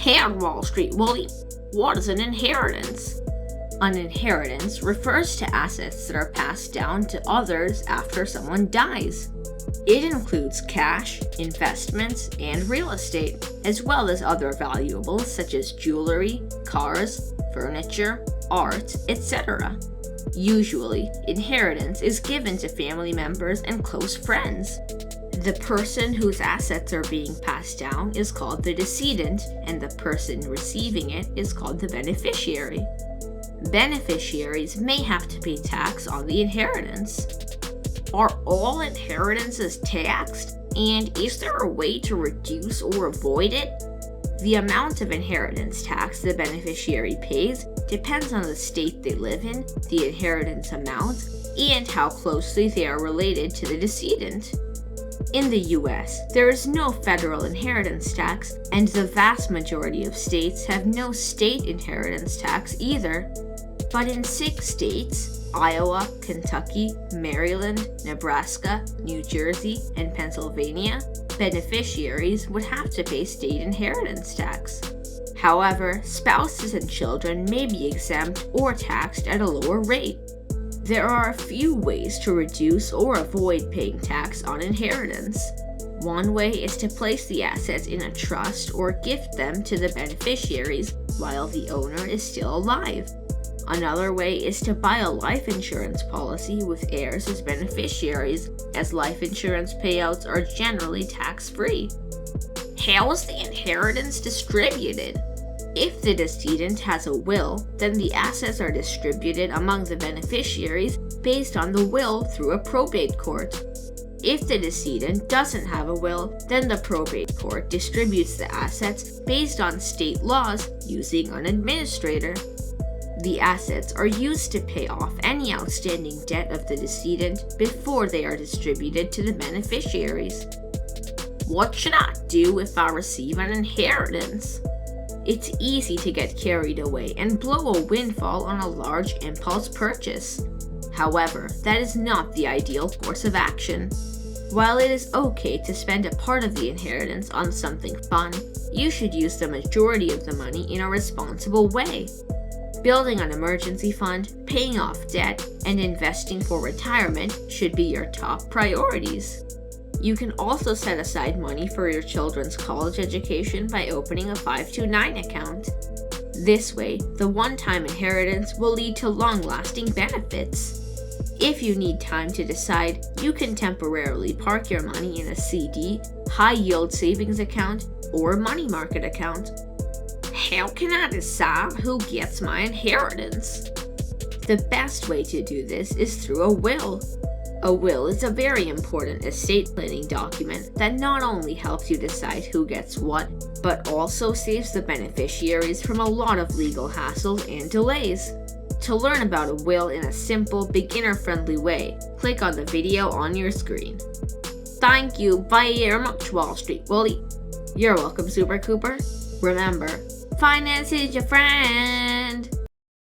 Hey on Wall Street, Willie, what is an inheritance? An inheritance refers to assets that are passed down to others after someone dies. It includes cash, investments, and real estate, as well as other valuables such as jewelry, cars, furniture, art, etc. Usually, inheritance is given to family members and close friends. The person whose assets are being passed down is called the decedent, and the person receiving it is called the beneficiary. Beneficiaries may have to pay tax on the inheritance. Are all inheritances taxed? And is there a way to reduce or avoid it? The amount of inheritance tax the beneficiary pays depends on the state they live in, the inheritance amount, and how closely they are related to the decedent. In the US, there is no federal inheritance tax, and the vast majority of states have no state inheritance tax either. But in 6 states, Iowa, Kentucky, Maryland, Nebraska, New Jersey, and Pennsylvania, beneficiaries would have to pay state inheritance tax. However, spouses and children may be exempt or taxed at a lower rate. There are a few ways to reduce or avoid paying tax on inheritance. One way is to place the assets in a trust or gift them to the beneficiaries while the owner is still alive. Another way is to buy a life insurance policy with heirs as beneficiaries, as life insurance payouts are generally tax-free. How is the inheritance distributed? If the decedent has a will, then the assets are distributed among the beneficiaries based on the will through a probate court. If the decedent doesn't have a will, then the probate court distributes the assets based on state laws using an administrator. The assets are used to pay off any outstanding debt of the decedent before they are distributed to the beneficiaries. What should I do if I receive an inheritance? It's easy to get carried away and blow a windfall on a large impulse purchase. However, that is not the ideal course of action. While it is okay to spend a part of the inheritance on something fun, you should use the majority of the money in a responsible way. Building an emergency fund, paying off debt, and investing for retirement should be your top priorities. You can also set aside money for your children's college education by opening a 529 account. This way, the one-time inheritance will lead to long-lasting benefits. If you need time to decide, you can temporarily park your money in a CD, high-yield savings account, or money market account. How can I decide who gets my inheritance? The best way to do this is through a will. A will is a very important estate planning document that not only helps you decide who gets what, but also saves the beneficiaries from a lot of legal hassles and delays. To learn about a will in a simple, beginner-friendly way, click on the video on your screen. Thank you very much, Wall Street Willie. You're welcome, Super Cooper. Remember, finance is your friend.